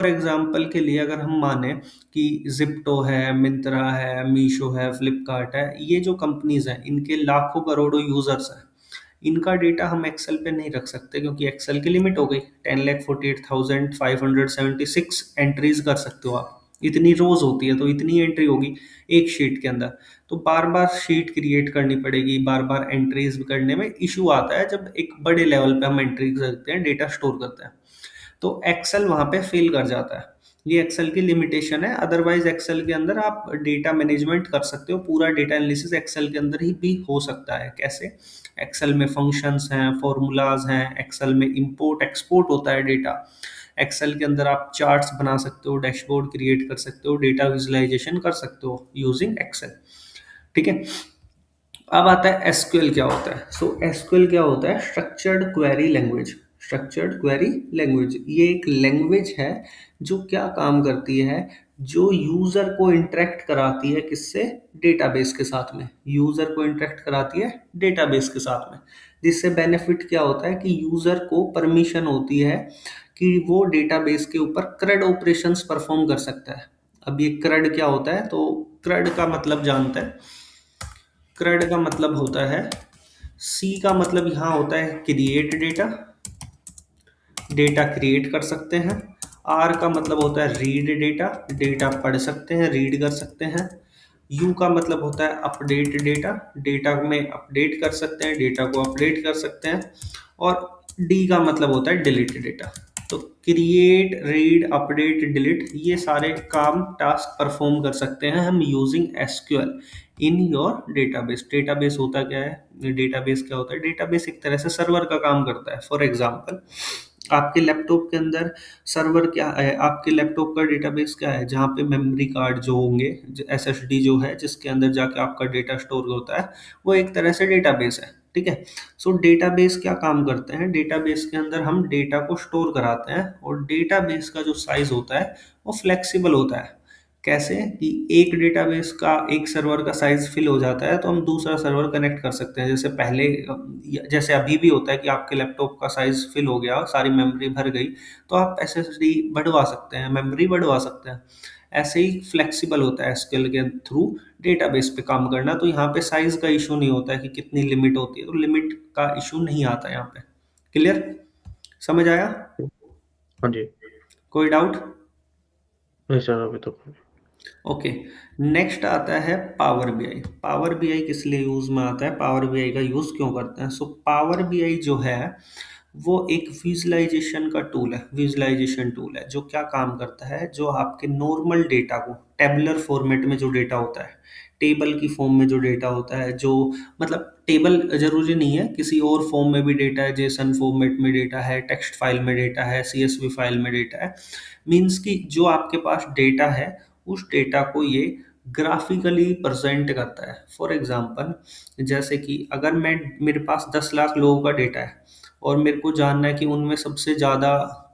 For example के लिए अगर हम माने कि जिप्टो है, मिंत्रा है, मीशो है, फ्लिपकार्ट है, ये जो कंपनीज हैं इनके लाखों करोड़ों यूजर्स हैं। इनका डेटा हम एक्सेल पे नहीं रख सकते क्योंकि एक्सेल की लिमिट हो गई। 10,48,576 एंट्रीज कर सकते हो आप। इतनी रोज होती है तो इतनी एंट्री होगी एक शीट के अंदर। तो बार बार शीट क्रिएट करनी पड़ेगी, बार बार एंट्रीज करने में इशू आता है जब एक बड़े लेवल पे हम एंट्री करते हैं, डेटा स्टोर करते हैं। तो एक्सेल वहां पे फेल कर जाता है। ये एक्सेल की लिमिटेशन है। अदरवाइज एक्सेल के अंदर आप डेटा मैनेजमेंट कर सकते हो, पूरा डेटा एनालिसिस एक्सेल के अंदर ही भी हो सकता है। कैसे? एक्सेल में फंक्शंस हैं, फॉर्मूलाज हैं, एक्सेल में इंपोर्ट एक्सपोर्ट होता है डेटा। एक्सेल के अंदर आप चार्ट्स बना सकते हो, डैशबोर्ड क्रिएट कर सकते हो, डेटा विजुअलाइजेशन कर सकते हो यूजिंग एक्सेल। ठीक है। अब आता है एसक्यूएल क्या होता है। सो एसक्यूएल क्या होता है? Structured query language. Structured query language ये एक लैंग्वेज है जो क्या काम करती है, जो यूजर को इंटरेक्ट कराती है किससे? डेटाबेस के साथ में। यूजर को इंटरेक्ट कराती है डेटाबेस के साथ में। जिससे बेनिफिट क्या होता है कि यूजर को परमिशन होती है कि वो डेटाबेस के ऊपर CRUD ऑपरेशंस परफॉर्म कर सकता है। अब ये CRUD क्या होता है? तो CRUD का मतलब जानते हैं। CRUD का मतलब होता है, सी का मतलब यहाँ होता है क्रिएट डेटा। डेटा क्रिएट कर सकते हैं। आर का मतलब होता है रीड डेटा। डेटा पढ़ सकते हैं, रीड कर सकते हैं। यू का मतलब होता है अपडेट डेटा। डेटा में अपडेट कर सकते हैं, डेटा को अपडेट कर सकते हैं। और डी का मतलब होता है डिलीट डेटा। तो क्रिएट, रीड, अपडेट, डिलीट ये सारे काम टास्क परफॉर्म कर सकते हैं हम using SQL in your database. Database होता क्या है? डेटाबेस क्या होता है? डेटाबेस एक तरह से सर्वर का काम करता है। फॉर एग्जांपल, आपके लैपटॉप के अंदर सर्वर क्या है? आपके लैपटॉप का डेटाबेस क्या है? जहाँ पे मेमोरी कार्ड जो होंगे, एसएसडी जो है जिसके अंदर जाके आपका डेटा स्टोर होता है, वो एक तरह से डेटाबेस है। ठीक है। सो डेटाबेस क्या काम करते हैं? डेटाबेस के अंदर हम डेटा को स्टोर कराते हैं और डेटाबेस का जो साइज होता है वो फ्लेक्सिबल होता है। कैसे? कि एक डेटाबेस का, एक सर्वर का साइज फिल हो जाता है तो हम दूसरा सर्वर कनेक्ट कर सकते हैं। जैसे पहले, जैसे अभी भी होता है कि आपके लैपटॉप का साइज फिल हो गया, सारी मेमोरी भर गई, तो आप एसएसडी बढ़वा सकते हैं, मेमोरी बढ़वा सकते हैं। ऐसे ही फ्लेक्सिबल होता है एसक्यूएल के थ्रू डेटाबेस पे काम करना। तो यहाँ पे साइज का इशू नहीं होता है कि कितनी लिमिट होती है, तो लिमिट का इशू नहीं आता है यहाँ पे। क्लियर? समझ आया? हाँ जी। कोई डाउट? नहीं सर, अभी तो। ओके। नेक्स्ट आता है पावर बीआई। पावर बीआई किस लिए यूज में आता है? पावर बीआई का यूज क्यों करते हैं? सो पावर बीआई जो है वो एक विजुअलाइजेशन का टूल है। विजुअलाइजेशन टूल है जो क्या काम करता है, जो आपके नॉर्मल डेटा को टेबलर फॉर्मेट में जो डेटा होता है, टेबल की फॉर्म में जो डेटा होता है, जो मतलब टेबल जरूरी नहीं है, किसी और फॉर्म में भी डेटा है, जेसन फॉर्मेट में डेटा है, टेक्स्ट फाइल में डेटा है, सीएसवी फाइल में डेटा है। मीन्स कि जो आपके पास डेटा है उस डेटा को ये ग्राफिकली प्रेजेंट करता है। फॉर एग्जांपल, जैसे कि अगर मैं, मेरे पास 10 लाख लोगों का डेटा है और मेरे को जानना है कि उनमें सबसे ज़्यादा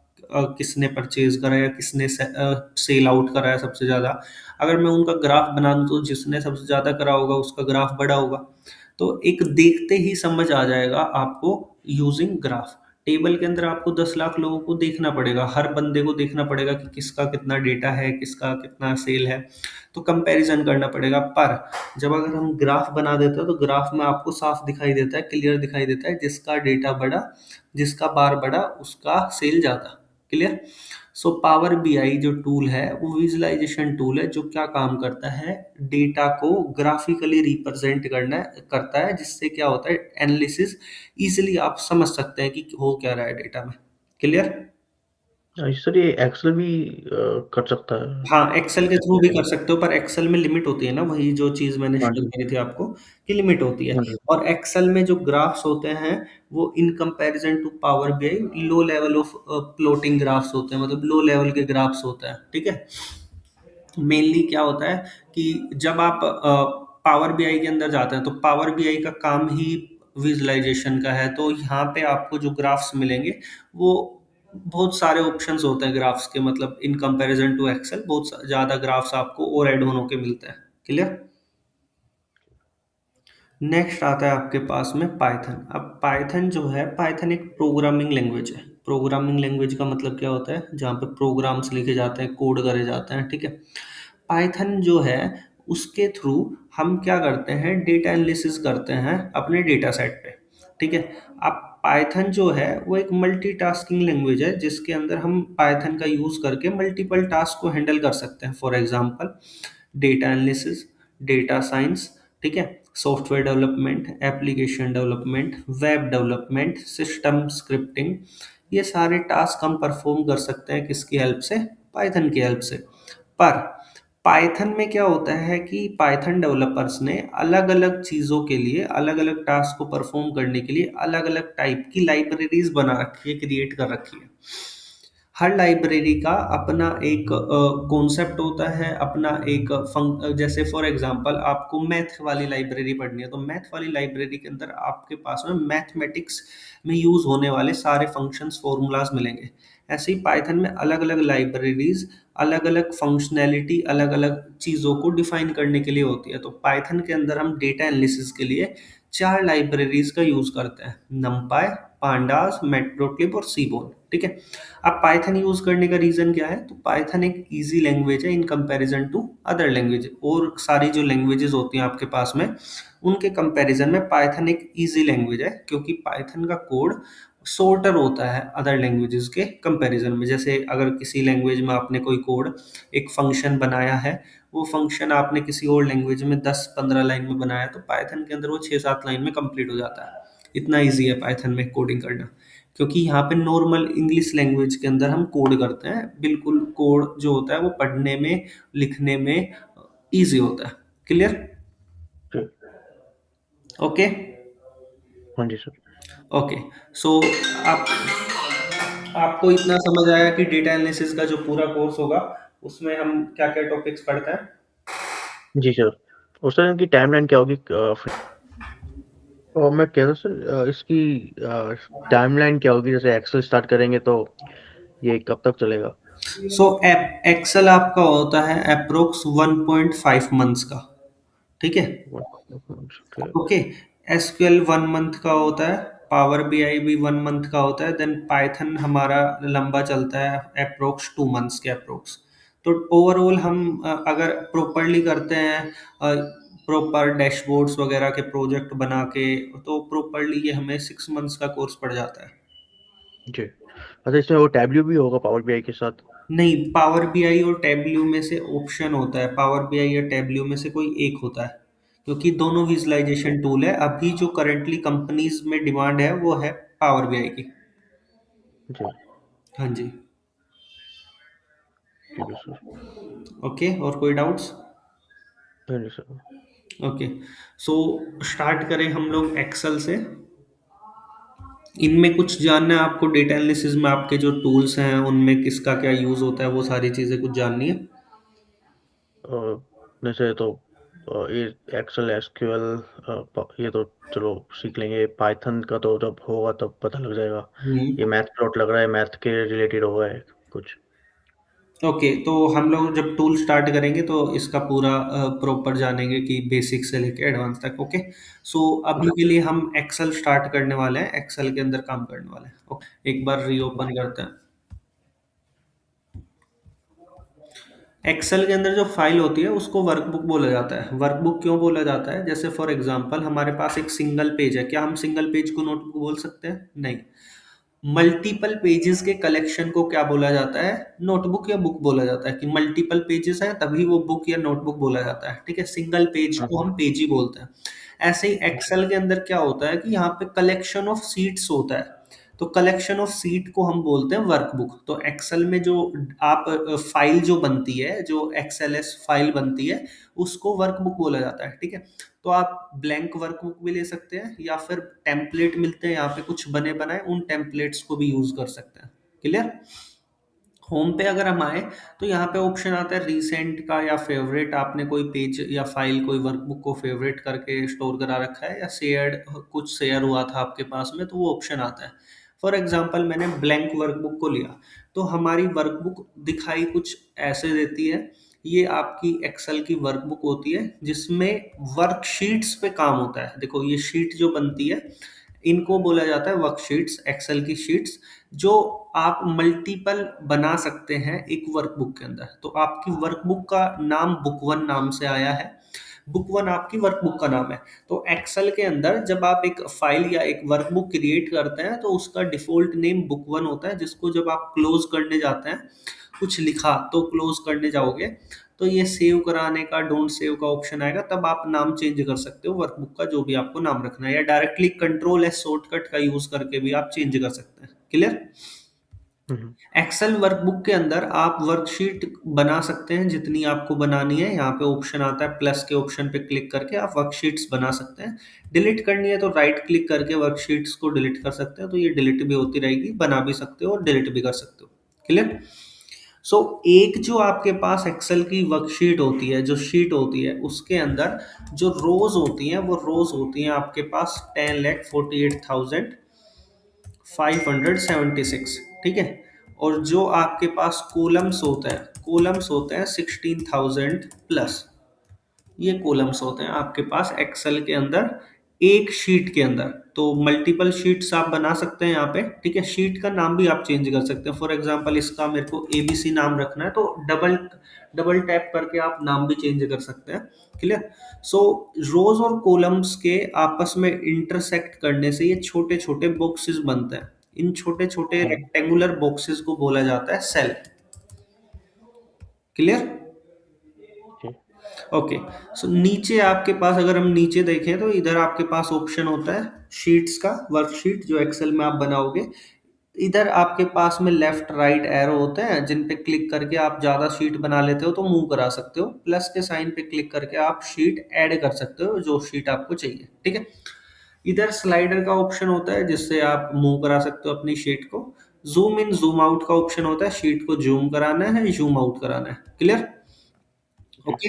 किसने परचेज करा या किसने सेल आउट करा है सबसे ज़्यादा। अगर मैं उनका ग्राफ बना दूं तो जिसने सबसे ज़्यादा करा होगा उसका ग्राफ बड़ा होगा। तो एक देखते ही समझ आ जाएगा आपको यूजिंग ग्राफ। टेबल के अंदर आपको 10 लाख लोगों को देखना पड़ेगा, हर बंदे को देखना पड़ेगा कि किसका कितना डेटा है, किसका कितना सेल है। तो कंपैरिजन करना पड़ेगा। पर जब अगर हम ग्राफ बना देते हैं तो ग्राफ में आपको साफ दिखाई देता है, क्लियर दिखाई देता है, जिसका डेटा बड़ा, जिसका बार बड़ा उसका सेल ज्यादा। क्लियर? सो पावर बीआई जो टूल है वो विजुअलाइजेशन टूल है जो क्या काम करता है, डेटा को ग्राफिकली रिप्रेजेंट करता है, जिससे क्या होता है, एनालिसिस इजिली आप समझ सकते हैं कि हो क्या रहा है डेटा में। क्लियर? सर ये एक्सेल भी कर सकता है? हाँ, एक्सेल के थ्रू भी जैसे। कर सकते हो, पर एक्सेल में लिमिट होती है ना, वही जो चीज मैंने हाँ शेयर जी। करी थी आपको कि लिमिट होती है। हाँ जी। और एक्सेल में जो ग्राफ्स होते हैं वो in comparison to power BI low level of plotting graphs होते हैं, मतलब लो लेवल के ग्राफ्स होते हैं। ठीक है। मेनली क्या होता है कि जब आप पावर बीआई के अंदर जाते हैं तो पावर बीआई का काम ही विजुअलाइजेशन का है। तो यहाँ पे आपको जो ग्राफ्स मिलेंगे वो बहुत सारे ऑप्शंस होते हैं ग्राफ्स के, मतलब इन कंपैरिजन टू एक्सेल बहुत ज्यादा ग्राफ्स आपको और ऐड होने के मिलते हैं। क्लियर? नेक्स्ट आता है आपके पास में पाइथन। अब पाइथन जो है, पाइथन एक प्रोग्रामिंग लैंग्वेज है। प्रोग्रामिंग लैंग्वेज का मतलब क्या होता है, जहाँ पे प्रोग्राम्स लिखे जाते हैं, कोड करे जाते हैं, ठीक है। पाइथन जो है उसके थ्रू हम क्या करते हैं, डेटा एनालिसिस करते हैं अपने डेटा सेट पे, ठीक है। अब पाइथन जो है वो एक मल्टीटास्किंग लैंग्वेज है, जिसके अंदर हम पाइथन का यूज करके मल्टीपल टास्क को हैंडल कर सकते हैं। For example data analysis, data science, ठीक है, software development, application development, web development, system scripting, ये सारे टास्क हम परफॉर्म कर सकते हैं किसकी हेल्प से, पाइथन की हेल्प से। पर पाइथन में क्या होता है कि पाइथन डेवलपर्स ने अलग अलग चीज़ों के लिए, अलग अलग टास्क को परफॉर्म करने के लिए अलग अलग टाइप की लाइब्रेरीज बना रखी है, क्रिएट कर रखी है। हर लाइब्रेरी का अपना एक कॉन्सेप्ट होता है, अपना एक जैसे फॉर एग्जांपल आपको मैथ वाली लाइब्रेरी पढ़नी है, तो मैथ वाली लाइब्रेरी के अंदर आपके पास में मैथमेटिक्स में यूज होने वाले सारे फंक्शंस फॉर्मूलाज मिलेंगे। ऐसे ही पाइथन में अलग अलग लाइब्रेरीज अलग अलग फंक्शनैलिटी, अलग अलग चीज़ों को डिफाइन करने के लिए होती है। तो पाइथन के अंदर हम डेटा एनालिसिस के लिए चार लाइब्रेरीज का यूज करते हैं, नमपाई, पांडास, मैटप्लोट्लिब और सीबोन, ठीक है। अब पाइथन यूज करने का रीजन क्या है, तो पाइथन एक इजी लैंग्वेज है in comparison to other language, और सारी जो लैंग्वेजेस होती हैं आपके पास में उनके कंपैरिजन में पाइथन एक इजी लैंग्वेज है, क्योंकि पाइथन का कोड शॉर्टर होता है अदर लैंग्वेजेस के कंपैरिजन में। जैसे अगर किसी लैंग्वेज में आपने कोई कोड, एक फंक्शन बनाया है, वो फंक्शन आपने किसी और लैंग्वेज में 10-15 लाइन में बनाया, तो पाइथन के अंदर वो 6-7 लाइन में कंप्लीट हो जाता है। इतना ईजी है पाइथन में कोडिंग करना, क्योंकि यहाँ पे नॉर्मल इंग्लिश लैंग्वेज के अंदर हम कोड करते हैं, बिल्कुल कोड जो होता है वो पढ़ने में, लिखने में ईजी होता है। क्लियर? जी। ओके। हाँ जी सर। ओके। सो आप आपको इतना समझ आया कि डेटा एनालिसिस का जो पूरा कोर्स होगा उसमें हम क्या क्या टॉपिक्स पढ़ते हैं। जी सर। और सर इनकी टाइमलाइन क्या होगी? और मैं कह रहा हूँ सर, इसकी टाइमलाइन क्या होगी? जैसे एक्सेल स्टार्ट करेंगे तो ये कब तक चलेगा? सो एक्सेल आपका होता है अप्रोक्स 1.5 मंथ्स का, ठीक है। ओके। ओके। एसक्यूएल 1 मंथ का होता है, पावर बीआई भी 1 मंथ का होता है, देन पाइथन हमारा लंबा चलता है अप्रोक्स 2 मंथ्स के अप्रोक्स। तो ओवरऑल हम अगर प्रॉपरली करते हैं, प्रॉपर डैशबोर्ड्स वगैरह के प्रोजेक्ट बना के, तो प्रॉपरली ये हमें 6 मंथ्स का कोर्स पड़ जाता है। जी। अच्छा, इसमें वो टैबल्यू भी होगा पावर बीआई के साथ? नहीं, पावर बीआई और टैबल्यू में से ऑप्शन होता है, पावर बीआई या टैबल्यू में से कोई एक होता है, क्योंकि दोनों विजुअलाइजेशन टूल है। अभी जो करंटली कंपनीज में डिमांड है वो है पावर बीआई की। जी। हाँ जी। ठीक है सर। ओके, और कोई डाउट्स? नहीं नहीं सर। ओके। सो स्टार्ट करें हम लोग एक्सेल से। इनमें कुछ जानना है आपको, डेटा एनालिसिस में आपके जो टूल्स हैं उनमें किसका क्या यूज होता है, वो सारी चीजें कुछ जाननी है। जैसे तो ये एक्सेल एसक्यूएल ये तो चलो सीख लेंगे। पाइथन का तो जब होगा तब पता लग जाएगा। ये हम्म। मैथ प्लॉट लग रहा है, मैथ के रिलेटेड होगा है कुछ। ओके, तो हम लोग जब टूल स्टार्ट करेंगे तो इसका पूरा प्रॉपर जानेंगे कि बेसिक से लेके एडवांस तक। ओके। सो अभी जी। के लिए हम एक्सेल स्टार्ट करने वाले हैं, एक्सेल के अंदर काम करने वाले हैं। ओके, एक बार रीओपन करते हैं। एक्सेल के अंदर जो फाइल होती है उसको वर्कबुक बोला जाता है। वर्कबुक क्यों बोला जाता है, जैसे फॉर एग्जांपल हमारे पास एक सिंगल पेज है, क्या हम सिंगल पेज को नोटबुक बोल सकते हैं? नहीं। मल्टीपल पेजेस के कलेक्शन को क्या बोला जाता है, नोटबुक या बुक बोला जाता है। कि मल्टीपल पेजेस है तभी वो बुक या नोटबुक बोला जाता है, ठीक है। सिंगल पेज हाँ को हम पेज ही बोलते हैं। ऐसे ही जी। एक्सेल के अंदर क्या होता है कि यहाँ पे कलेक्शन ऑफ सीट्स होता है, तो कलेक्शन ऑफ सीट को हम बोलते हैं वर्कबुक। तो एक्सेल में जो आप फाइल जो बनती है, जो एक्सएलएस फाइल बनती है, उसको वर्कबुक बोला जाता है, ठीक है। तो आप ब्लैंक वर्कबुक भी ले सकते हैं, या फिर टेम्पलेट मिलते हैं यहाँ पे कुछ बने बनाए, उन टेम्पलेट्स को भी यूज कर सकते हैं। क्लियर? होम पे अगर हम आए तो यहाँ पे ऑप्शन आता है रिसेंट का या फेवरेट। आपने कोई पेज या फाइल, कोई वर्कबुक को फेवरेट करके स्टोर करा रखा है, या शेयर्ड, कुछ शेयर हुआ था आपके पास में, तो वो ऑप्शन आता है। फॉर एग्जाम्पल मैंने ब्लैंक वर्कबुक को लिया, तो हमारी वर्कबुक दिखाई कुछ ऐसे देती है। ये आपकी एक्सेल की वर्कबुक होती है जिसमें वर्कशीट्स पे काम होता है। देखो ये शीट जो बनती है, इनको बोला जाता है वर्कशीट्स, एक्सेल की शीट्स, जो आप मल्टीपल बना सकते हैं एक वर्कबुक के अंदर। तो आपकी वर्कबुक का नाम बुक वन नाम से आया है, बुक वन आपकी वर्कबुक का नाम है। तो एक्सेल के अंदर जब आप एक फाइल या एक वर्कबुक क्रिएट करते हैं तो उसका डिफॉल्ट नेम बुक वन होता है, जिसको जब आप क्लोज करने जाते हैं, कुछ लिखा तो क्लोज करने जाओगे तो ये सेव कराने का, डोंट सेव का ऑप्शन आएगा, तब आप नाम चेंज कर सकते हो वर्कबुक का, जो भी आपको नाम रखना है, या डायरेक्टली कंट्रोल एस शॉर्टकट का यूज करके भी आप चेंज कर सकते हैं। क्लियर? हम्म। एक्सेल वर्कबुक के अंदर आप वर्कशीट बना सकते हैं जितनी आपको बनानी है। यहाँ पे ऑप्शन आता है प्लस के ऑप्शन पे क्लिक करके आप वर्कशीट्स बना सकते हैं। डिलीट करनी है तो राइट क्लिक करके वर्कशीट्स को डिलीट कर सकते हैं, तो ये डिलीट भी होती रहेगी, बना भी सकते हो और डिलीट भी कर सकते हो। क्लियर? सो एक जो आपके पास एक्सेल की वर्कशीट होती है, जो शीट होती है, उसके अंदर जो रोज होती हैं वो रोज होती हैं आपके पास 10,48,576, ठीक है। और जो आपके पास कॉलम्स होते हैं, कॉलम्स होते हैं 16,000 प्लस, ये कॉलम्स होते हैं आपके पास एक्सेल के अंदर एक शीट के अंदर। तो मल्टीपल शीट्स आप बना सकते हैं यहाँ पे, ठीक है। शीट का नाम भी आप चेंज कर सकते हैं। फॉर एग्जांपल इसका मेरे को एबीसी नाम रखना है, तो डबल डबल टैप करके आप नाम भी चेंज कर सकते हैं। क्लियर? सो रोज और कॉलम्स के आपस में इंटरसेक्ट करने से ये छोटे छोटे बॉक्सेस बनते हैं। इन छोटे छोटे हम्म। रेक्टेंगुलर बॉक्सेस को बोला जाता है सेल। क्लियर? जी। ओके। सो नीचे आपके पास, अगर हम नीचे देखें तो इधर आपके पास ऑप्शन होता है शीट्स का, वर्कशीट जो एक्सेल में आप बनाओगे। इधर आपके पास में लेफ्ट राइट एरो होते हैं जिन पे क्लिक करके आप ज्यादा शीट बना लेते हो तो मूव करा सकते हो। प्लस के साइन पे क्लिक करके आप शीट ऐड कर सकते हो जो शीट आपको चाहिए, ठीक है। इधर स्लाइडर का ऑप्शन होता है जिससे आप मूव करा सकते हो अपनी शीट को। जूम इन जूम आउट का ऑप्शन होता है, शीट को जूम कराना है, जूम आउट कराना है। क्लियर? जी। ओके।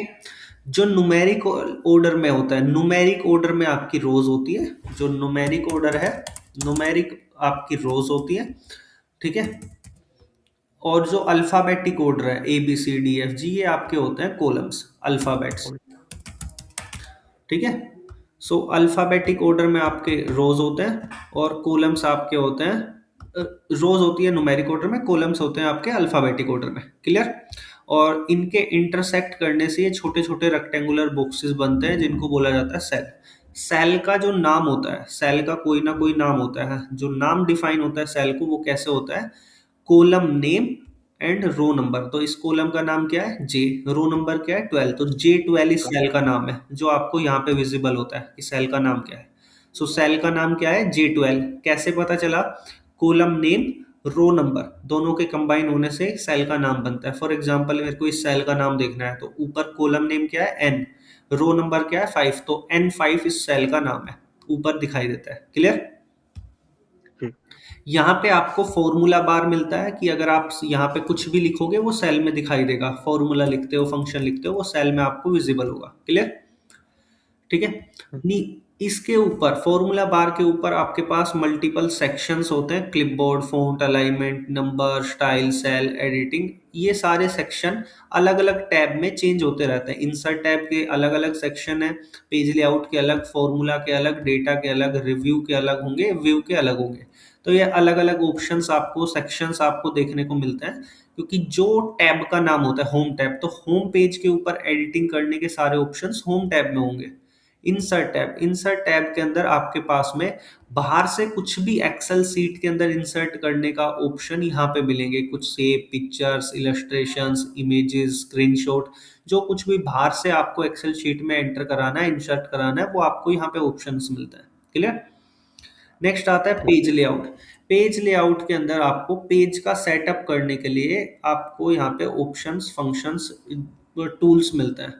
जो न्यूमेरिक ऑर्डर में होता है, न्यूमेरिक ऑर्डर में आपकी रोज होती है। जो न्यूमेरिक ऑर्डर है, न्यूमेरिक आपकी रोज होती है, ठीक है। और जो अल्फाबेटिक ऑर्डर है, A B C D F G, ये आपके होते हैं कॉलम्स, अल्फाबेट्स, और ठीक है। सो अल्फाबेटिक ऑर्डर में आपके रोज होते हैं और कॉलम्स आपके होते हैं, रोज होती है न्यूमेरिक ऑर्डर में, कॉलम्स होते हैं आपके अल्फाबेटिक ऑर्डर में। क्लियर? और इनके इंटरसेक्ट करने से ये छोटे छोटे रेक्टेंगुलर बॉक्सेस बनते हैं जिनको बोला जाता है सेल। सेल का जो नाम होता है, सेल का कोई ना कोई नाम होता है, जो नाम डिफाइन होता है सेल को, वो कैसे होता है? Column name and row number. तो इस कॉलम का नाम क्या है? जे। रो नंबर क्या है? 12। तो J12 इस का। सेल का नाम है जो आपको यहाँ पे विजिबल होता है कि सेल का नाम क्या है। सो सेल का नाम क्या है? J12। कैसे पता चला? कॉलम नेम, रो नंबर दोनों के कंबाइन होने से सेल का नाम बनता है। फॉर एग्जांपल मेरे को इस सेल का नाम देखना है तो ऊपर कॉलम नेम क्या है? N, रो नंबर क्या है? 5, तो N5 इस सेल का नाम है, ऊपर दिखाई देता है। क्लियर? जी। यहाँ पे आपको फॉर्मूला बार मिलता है कि अगर आप यहाँ पे कुछ भी लिखोगे वो सेल में दिखाई देगा। फॉर्मूला लिखते हो, फंक्शन लिखते हो, वो सेल में आपको विजिबल होगा। क्लियर? ठीक है। हम्म। नी इसके ऊपर, फॉर्मूला बार के ऊपर आपके पास मल्टीपल सेक्शंस होते हैं, clipboard, font, alignment, number, style, cell, editing. ये सारे सेक्शन अलग अलग टैब में चेंज होते रहते हैं। इंसर्ट टैब के अलग अलग सेक्शन है, पेज लेआउट के अलग, फॉर्मूला के अलग, डेटा के अलग, रिव्यू के अलग होंगे, व्यू के अलग होंगे। तो ये अलग अलग ऑप्शंस आपको, सेक्शंस आपको देखने को मिलते हैं, क्योंकि जो टैब का नाम होता है होम टैब, तो होम पेज के ऊपर एडिटिंग करने के सारे ऑप्शंस होम टैब में होंगे। इंसर्ट टैब, इंसर्ट टैब के अंदर आपके पास में बाहर से कुछ भी एक्सेल सीट के अंदर इंसर्ट करने का ऑप्शन यहाँ पे मिलेंगे। कुछ से पिक्चर्स, इलस्ट्रेशंस, इमेजेस, स्क्रीनशॉट, जो कुछ भी बाहर से आपको एक्सेल शीट में एंटर कराना है, इंसर्ट कराना है, वो आपको यहाँ पे ऑप्शंस मिलता है। क्लियर? नेक्स्ट आता है पेज लेआउट। पेज लेआउट के अंदर आपको पेज का सेटअप करने के लिए आपको यहाँ पे ऑप्शंस, फंक्शंस, टूल्स मिलते हैं।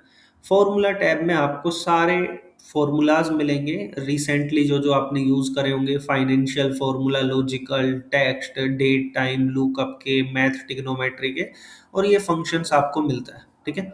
फॉर्मूला टैब में आपको सारे फॉर्मूलाज मिलेंगे रिसेंटली जो जो आपने यूज करे होंगे, financial formula, logical, text, date, time, lookup के, मैथ, ट्रिग्नोमेट्री के, और ये फंक्शंस आपको मिलता है। ठीक है।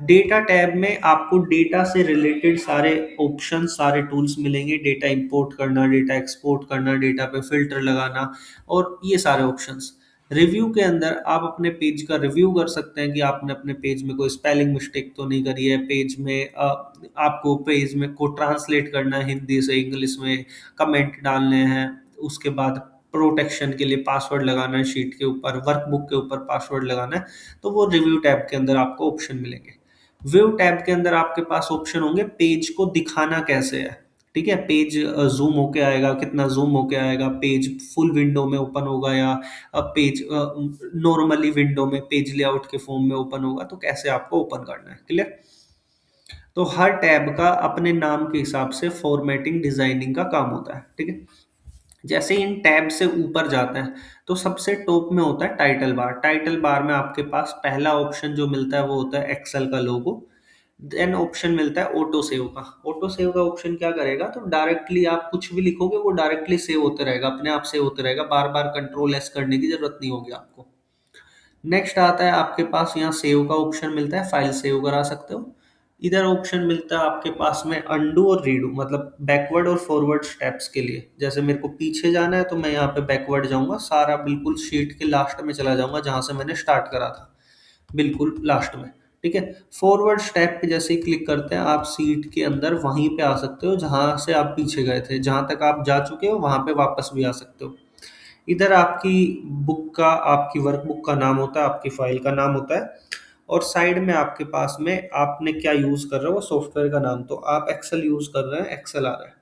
डेटा टैब में आपको डेटा से रिलेटेड सारे ऑप्शन, सारे टूल्स मिलेंगे। डेटा इंपोर्ट करना, डेटा एक्सपोर्ट करना, डेटा पे फिल्टर लगाना, और ये सारे ऑप्शंस। रिव्यू के अंदर आप अपने पेज का रिव्यू कर सकते हैं कि आपने अपने पेज में कोई स्पेलिंग मिस्टेक तो नहीं करी है। पेज में आपको पेज में को ट्रांसलेट करना है हिंदी से इंग्लिश में, कमेंट डालने हैं, उसके बाद प्रोटेक्शन के लिए पासवर्ड लगाना है शीट के ऊपर, वर्कबुक के ऊपर पासवर्ड लगाना है, तो वो रिव्यू टैब के अंदर आपको ऑप्शन मिलेंगे। व्यू टैब के अंदर आपके पास ऑप्शन होंगे पेज को दिखाना कैसे है। ठीक है, पेज जूम होके आएगा, कितना जूम होके आएगा, पेज फुल विंडो में ओपन होगा या पेज नॉर्मली विंडो में पेज लेआउट के फॉर्म में ओपन होगा, तो कैसे आपको ओपन करना है। क्लियर। तो हर टैब का अपने नाम के हिसाब से फॉर्मेटिंग डिजाइनिंग का काम होता है। ठीक है। जैसे इन टैब से ऊपर जाते हैं तो सबसे टॉप में होता है टाइटल बार। टाइटल बार में आपके पास पहला ऑप्शन जो मिलता है वो होता है एक्सेल का लोगो। देन ऑप्शन मिलता है ऑटो सेव का। ऑटो सेव का ऑप्शन क्या करेगा, तो डायरेक्टली आप कुछ भी लिखोगे वो डायरेक्टली सेव होते रहेगा, अपने आप सेव होते रहेगा, बार बार कंट्रोल एस करने की जरूरत नहीं होगी आपको। नेक्स्ट आता है आपके पास यहाँ सेव का ऑप्शन मिलता है, फाइल सेव करा सकते हो। इधर ऑप्शन मिलता है आपके पास में अंडू और रीडू, मतलब बैकवर्ड और फॉरवर्ड स्टेप्स के लिए। जैसे मेरे को पीछे जाना है तो मैं यहाँ पे बैकवर्ड जाऊंगा, सारा बिल्कुल शीट के लास्ट में चला जाऊंगा जहां से मैंने स्टार्ट करा था, बिल्कुल लास्ट में। ठीक है। फॉरवर्ड स्टेप पे जैसे ही क्लिक करते हैं आप सीट के अंदर वहीं पे आ सकते हो जहां से आप पीछे गए थे, जहां तक आप जा चुके हो वहां पे वापस भी आ सकते हो। इधर आपकी बुक का, आपकी वर्कबुक का नाम होता है, आपकी फाइल का नाम होता है, और साइड में आपके पास में आपने क्या यूज कर रहे हो वो सॉफ्टवेयर का नाम। तो आप एक्सेल यूज कर रहे हैं, एक्सेल आ रहा है।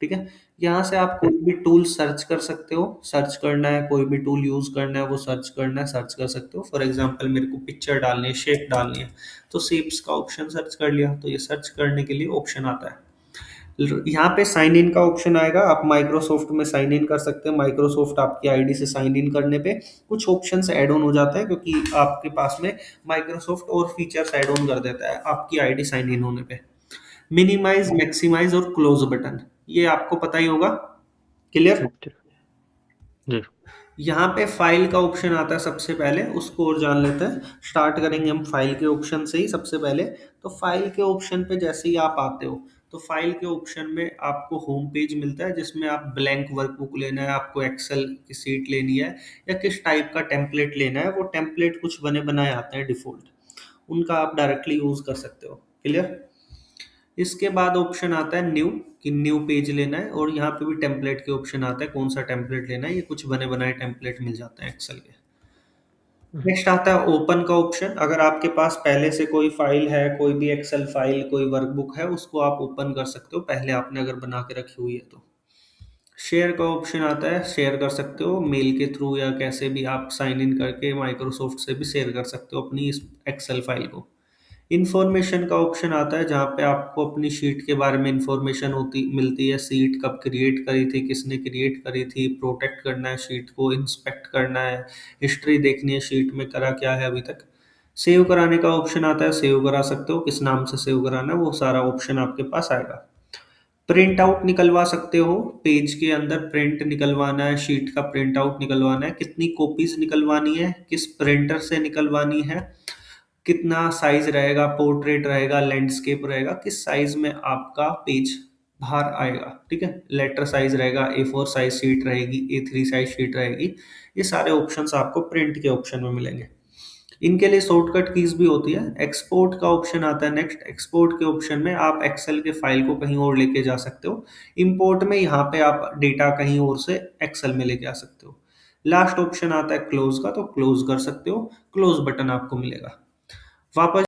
ठीक है। यहाँ से आप कोई भी टूल सर्च कर सकते हो, सर्च करना है कोई भी टूल यूज करना है वो सर्च करना है, सर्च कर सकते हो। फॉर एग्जांपल मेरे को पिक्चर डालनी है, शेप डालनी है, तो शेप्स का ऑप्शन सर्च कर लिया, तो ये सर्च करने के लिए ऑप्शन आता है। यहाँ पे साइन इन का ऑप्शन आएगा, आप माइक्रोसॉफ्ट में साइन इन कर सकते हैं। माइक्रोसॉफ्ट आपकी आईडी से साइन इन करने पे कुछ ऑप्शंस ऐड ऑन हो जाता है, क्योंकि आपके पास में माइक्रोसॉफ्ट और फीचर्स ऐड ऑन कर देता है आपकी आईडी साइन इन होने पे। मिनिमाइज, मैक्सिमाइज और क्लोज बटन, ये आपको पता ही होगा। क्लियर। जी जी। यहाँ पे फाइल का ऑप्शन आता है सबसे पहले, उसको और जान लेते हैं। स्टार्ट करेंगे हम फाइल के ऑप्शन से ही सबसे पहले। तो फाइल के ऑप्शन पे जैसे ही आप आते हो तो फाइल के ऑप्शन में आपको होम पेज मिलता है, जिसमें आप ब्लैंक वर्कबुक लेना है, आपको एक्सेल की सीट लेनी है, या किस टाइप का टेम्पलेट लेना है। वो टेम्पलेट कुछ बने बनाए आते हैं डिफॉल्ट, उनका आप डायरेक्टली यूज कर सकते हो। क्लियर। इसके बाद ऑप्शन आता है न्यू, कि न्यू पेज लेना है, और यहाँ पे भी टेम्पलेट के ऑप्शन आता है कौन सा टेम्पलेट लेना है, ये कुछ बने बनाए टेम्पलेट मिल जाते हैं एक्सेल के। नेक्स्ट आता है ओपन का ऑप्शन। अगर आपके पास पहले से कोई फाइल है, कोई भी एक्सेल फाइल, कोई वर्कबुक है, उसको आप ओपन कर सकते हो, पहले आपने अगर बना के रखी हुई है तो। शेयर का ऑप्शन आता है, शेयर कर सकते हो मेल के थ्रू या कैसे भी, आप साइन इन करके माइक्रोसॉफ्ट से भी शेयर कर सकते हो अपनी इस एक्सेल फाइल को। इंफॉर्मेशन का ऑप्शन आता है जहाँ पे आपको अपनी शीट के बारे में इंफॉर्मेशन होती मिलती है, शीट कब क्रिएट करी थी, किसने क्रिएट करी थी, प्रोटेक्ट करना है शीट को, इंस्पेक्ट करना है, हिस्ट्री देखनी है शीट में करा क्या है अभी तक। सेव कराने का ऑप्शन आता है, सेव करा सकते हो, किस नाम से सेव कराना है वो सारा ऑप्शन आपके पास आएगा। प्रिंट आउट निकलवा सकते हो, पेज के अंदर प्रिंट निकलवाना है, शीट का प्रिंट आउट निकलवाना है, कितनी कॉपीज निकलवानी है, किस प्रिंटर से निकलवानी है, कितना साइज रहेगा, पोर्ट्रेट रहेगा, लैंडस्केप रहेगा, किस साइज में आपका पेज बाहर आएगा। ठीक है। लेटर साइज रहेगा, A4 साइज शीट रहेगी, A3 साइज शीट रहेगी। ये सारे ऑप्शंस आपको प्रिंट के ऑप्शन में मिलेंगे। इनके लिए शॉर्टकट कीज भी होती है। एक्सपोर्ट का ऑप्शन आता है नेक्स्ट। एक्सपोर्ट के ऑप्शन में आप एक्सेल के फाइल को कहीं और लेके जा सकते हो। इंपोर्ट में यहाँ पे आप डेटा कहीं और से एक्सेल में लेके आ सकते हो। लास्ट ऑप्शन आता है क्लोज का, तो क्लोज कर सकते हो, क्लोज बटन आपको मिलेगा। वापस